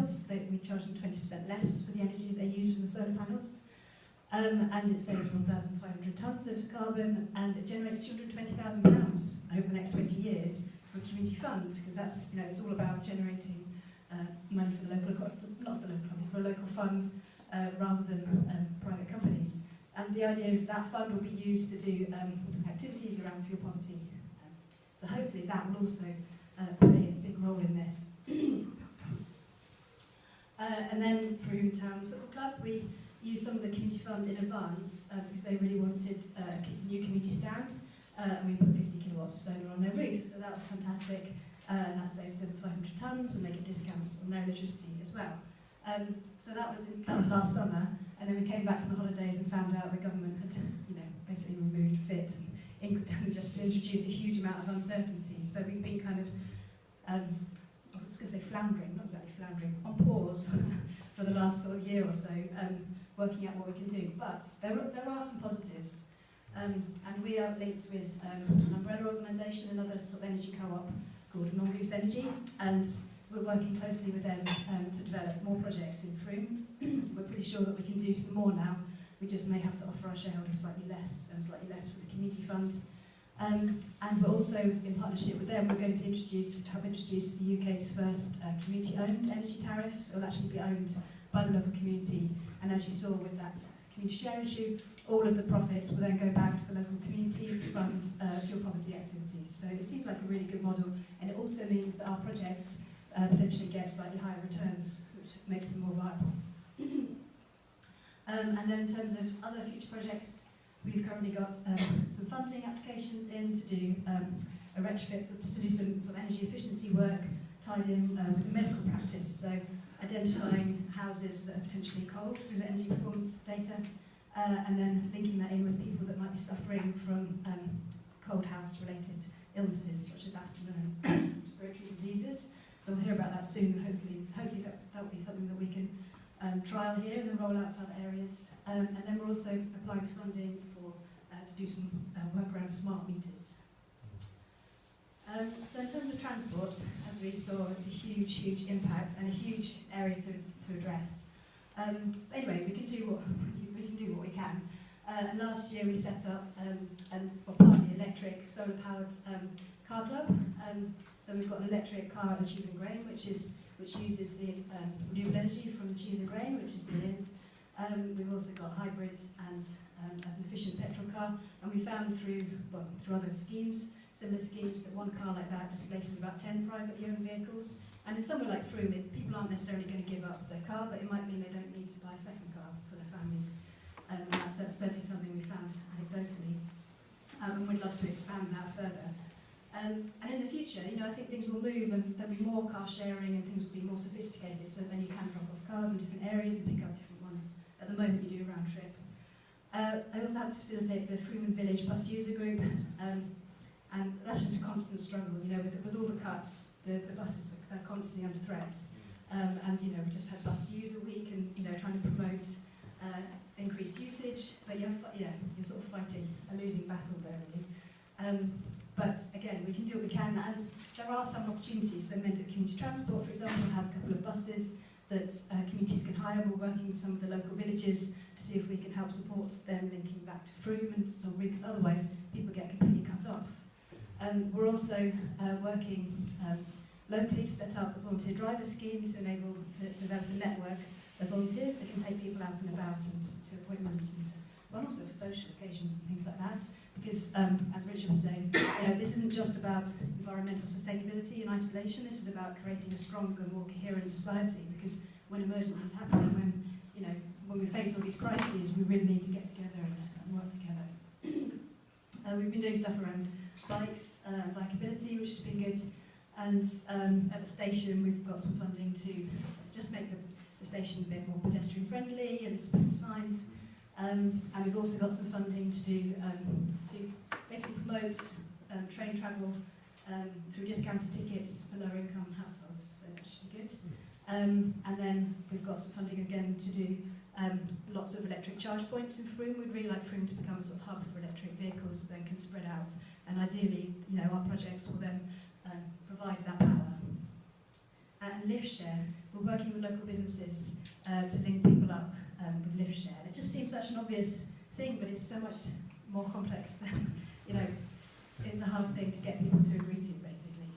bills. We charge them 20% less for the energy that they use from the solar panels. And it saves 1,500 tonnes of carbon, and it generates £220,000 over the next 20 years for a community fund, because that's, it's all about generating money for the local, not for the local company, for a local fund rather than private companies. And the idea is that fund will be used to do activities around fuel poverty. So hopefully that will also play a big role in this. And then Frome Town Football Club, we used some of the community fund in advance because they really wanted a new community stand, and we put 50 kilowatts of solar on their roof, so that was fantastic, and that saves them 500 tonnes, and they get discounts on their electricity as well. So that was last summer, and then we came back from the holidays and found out the government had, basically removed FIT and just introduced a huge amount of uncertainty. So we've been kind of, I was going to say floundering, not exactly floundering, on pause for the last sort of year or so, working out what we can do. But there are some positives, and we are linked with an umbrella organisation, another sort of energy co-op called Non-Goose Energy, and we're working closely with them to develop more projects in Frome. We're pretty sure that we can do some more now. We just may have to offer our shareholders slightly less for the community fund. And we're also, in partnership with them, we're going to help introduce the UK's first community-owned energy tariff. So it'll actually be owned by the local community. And as you saw with that community share issue, all of the profits will then go back to the local community to fund fuel poverty activities. So it seems like a really good model, and it also means that our projects potentially get slightly higher returns, which makes them more viable. And then in terms of other future projects, we've currently got some funding applications in to do a retrofit, to do some sort of energy efficiency work tied in with medical practice. So identifying houses that are potentially cold through the energy performance data, and then linking that in with people that might be suffering from cold house related illnesses such as asthma and respiratory diseases. So we'll hear about that soon, and hopefully that will be something that we can trial here and then roll out to other areas. And then we're also applying for funding for to do some work around smart meters. So in terms of transport, as we saw, it's a huge impact and a huge area to address. Anyway, we can do what we can. And last year we set up a partly electric, solar-powered car club. So we've got an electric car at the cheese and grain, which uses the renewable energy from the cheese and grain, which is brilliant. We've also got hybrids and an efficient petrol car, and we found through other schemes, similar schemes, that one car like that displaces about 10 privately owned vehicles. And in somewhere like Frome, people aren't necessarily going to give up their car, but it might mean they don't need to buy a second car for their families. And that's certainly something we found anecdotally, and we'd love to expand that further. And in the future, I think things will move, and there'll be more car sharing, and things will be more sophisticated, so then you can drop off cars in different areas and pick up different ones. At the moment, you do a round trip. I also have to facilitate the Frome Village Bus User Group, and that's just a constant struggle, with all the cuts, the buses are constantly under threat. And we just had Bus User Week, and trying to promote increased usage, but you're sort of fighting a losing battle there, really. But again, we can do what we can, and there are some opportunities. So Mendip Community Transport, for example, will have a couple of buses that communities can hire. We're working with some of the local villages to see if we can help support them linking back to Frome and Salisbury, because otherwise people get completely cut off. We're also working locally to set up a volunteer driver scheme to enable to develop a network of volunteers that can take people out and about and to appointments and also for social occasions and things like that. Because, as Richard was saying, this isn't just about environmental sustainability in isolation. This is about creating a stronger, more coherent society. Because when emergencies happen, and when we face all these crises, we really need to get together and work together. We've been doing stuff around bikes, bikeability, which has been good. And at the station, we've got some funding to just make the station a bit more pedestrian friendly and better signs. And we've also got some funding to do to basically promote train travel through discounted tickets for lower income households, so that should be good. And then we've got some funding again to do lots of electric charge points in Frome. We'd really like Frome to become a sort of hub for electric vehicles that then can spread out. And ideally, our projects will then provide that power. and LiveShare. We're working with local businesses to link people up with LiveShare. It just seems such an obvious thing, but it's so much more complex than, you know, it's a hard thing to get people to agree to, basically.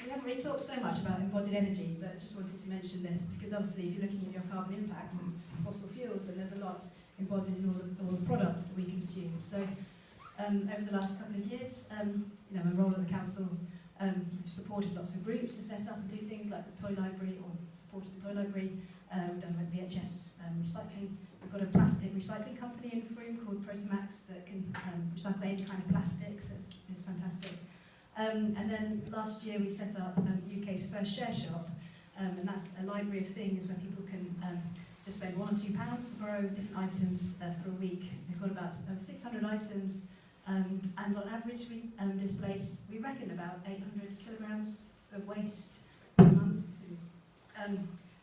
We haven't really talked so much about embodied energy, but I just wanted to mention this because obviously if you're looking at your carbon impact and fossil fuels, then there's a lot embodied in all the products that we consume. So over the last couple of years, you know, my role at the council, we've supported lots of groups to set up and do things like the toy library, or supported the toy library. We've done like VHS recycling. We've got a plastic recycling company in Frome called Protomax that can recycle any kind of plastic, so it's fantastic. And then last year we set up the UK's first share shop, and that's a library of things where people can just spend £1 or £2 to borrow different items for a week. We've got about 600 items, and on average we displace, we reckon, about 800 kilograms of waste per month.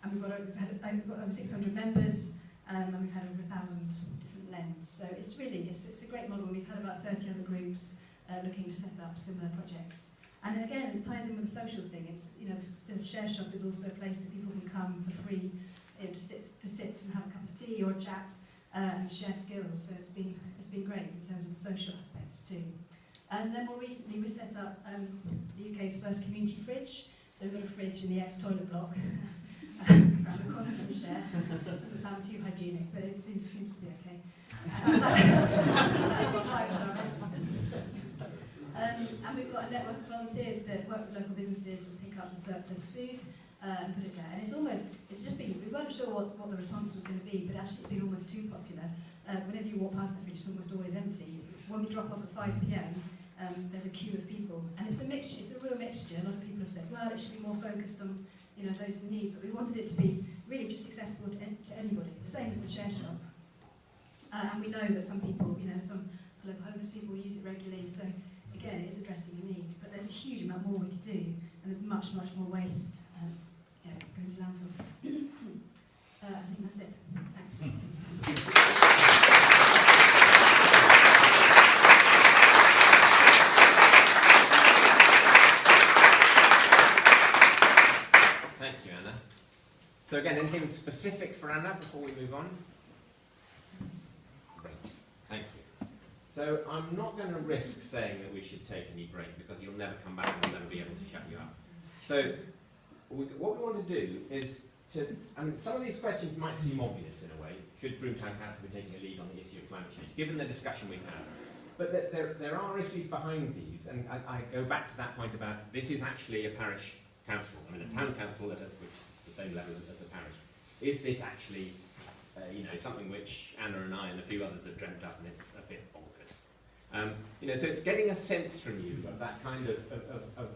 And we've got over 600 members, and we've had over 1,000 different lends. So it's a great model. We've had about 30 other groups looking to set up similar projects. And then again, it ties in with the social thing. It's, you know, the share shop is also a place that people can come for free, you know, to sit and have a cup of tea or chat and share skills. So it's been great in terms of the social aspects too. And then more recently, we set up the UK's first community fridge. So we've got a fridge in the ex-toilet block around the corner from Share. Doesn't sound too hygienic, but it seems to be okay. 5-star rating. And we've got a network of volunteers that work with local businesses and pick up the surplus food and put it there. And it's just been, we weren't sure what the response was going to be, but actually it's been almost too popular. Whenever you walk past the fridge, it's almost always empty. When we drop off at 5 PM, there's a queue of people. And it's a mixture, it's a real mixture. A lot of people have said, well, it should be more focused on, you know, those in need, but we wanted it to be really just accessible to anybody, the same as the share shop. And we know that some people, you know, some local homeless people use it regularly, so again, it is addressing a need, but there's a huge amount more we could do, and there's much, much more waste going to landfill. I think that's it. Thanks. Thank you, Anna. So again, anything specific for Anna before we move on? Great. Thank you. So I'm not going to risk saying that we should take any break because you'll never come back and we'll never be able to shut you up. So what we want to do is some of these questions might seem obvious in a way. Should Broomtown Council be taking a lead on the issue of climate change, given the discussion we've had? But there are issues behind these, and I go back to that point about this is actually a parish council. I mean, a town council which is the same level as a parish. Is this actually you know, something which Anna and I and a few others have dreamt up, and it's a bit bonkers. You know, so it's getting a sense from you of that kind of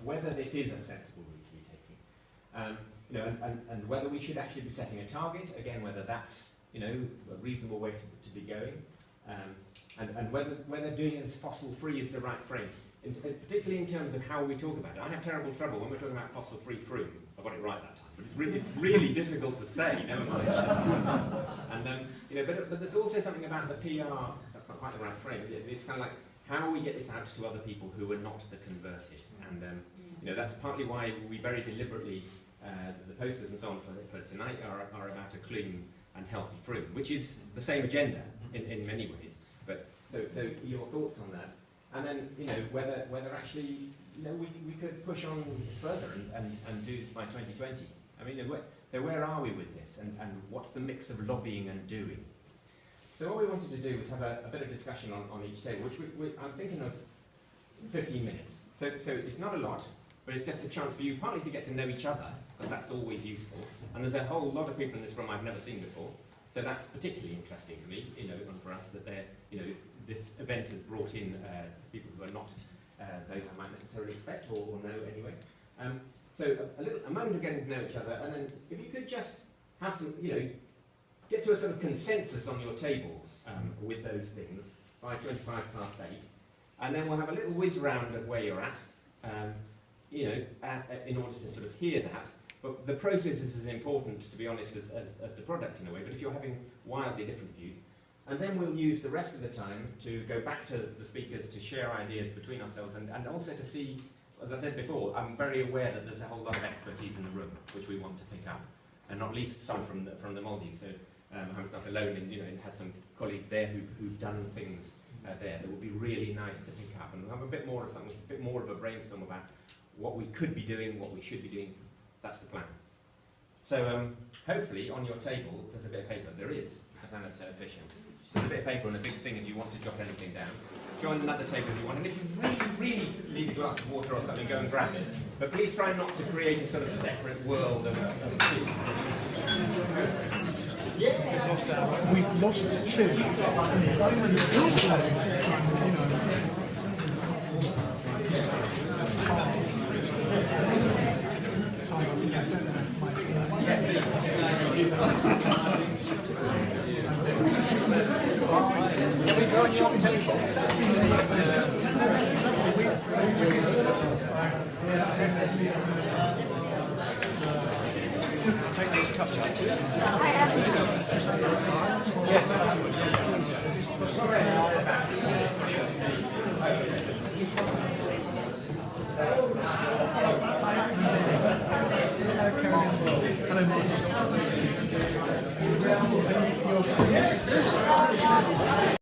whether this is a sensible route to be taking. You know, and whether we should actually be setting a target, again, whether that's, you know, a reasonable way to be going, and whether doing it as fossil-free is the right frame, particularly in terms of how we talk about it. I have terrible trouble when we're talking about fossil-free-Frome. I got it right that time, but it's really difficult to say, never mind. And you know, but there's also something about the PR, that's not quite the right frame, it's kind of like, how we get this out to other people who are not the converted. And you know, that's partly why we very deliberately, the posters and so on for tonight are about a clean and healthy Frome, which is the same agenda in many ways. But so your thoughts on that, and then, you know, whether actually, you know, we could push on further and do this by 2020. I mean, so where are we with this, and what's the mix of lobbying and doing? So what we wanted to do was have a bit of discussion on each table, which I'm thinking of 15 minutes. So it's not a lot, but it's just a chance for you partly to get to know each other, because that's always useful. And there's a whole lot of people in this room I've never seen before, so that's particularly interesting for me, you know, and for us that you know, this event has brought in people who are not those I might necessarily expect or know anyway. So a moment of getting to know each other, and then if you could just have some, you know, get to a sort of consensus on your table with those things by 8:25, and then we'll have a little whiz round of where you're at, you know, in order to sort of hear that. But the process is as important, to be honest, as the product in a way, but if you're having wildly different views. And then we'll use the rest of the time to go back to the speakers to share ideas between ourselves and also to see as I said before, I'm very aware that there's a whole lot of expertise in the room which we want to pick up, and not least some from the Maldives. So I'm not alone, and it has some colleagues there who've done things there that would be really nice to pick up, and we'll have a bit more of something, a bit more of a brainstorm about what we could be doing, what we should be doing. That's the plan. So hopefully on your table there's a bit of paper. There is, because Anna's so efficient. There's a bit of paper and a big thing if you want to jot anything down. Join another table if you want, and if you really need a glass of water or something, go and grab it. But please try not to create a sort of separate world of two. We've lost two. Can we go and chop table? Take these cups out. Yes. Hello,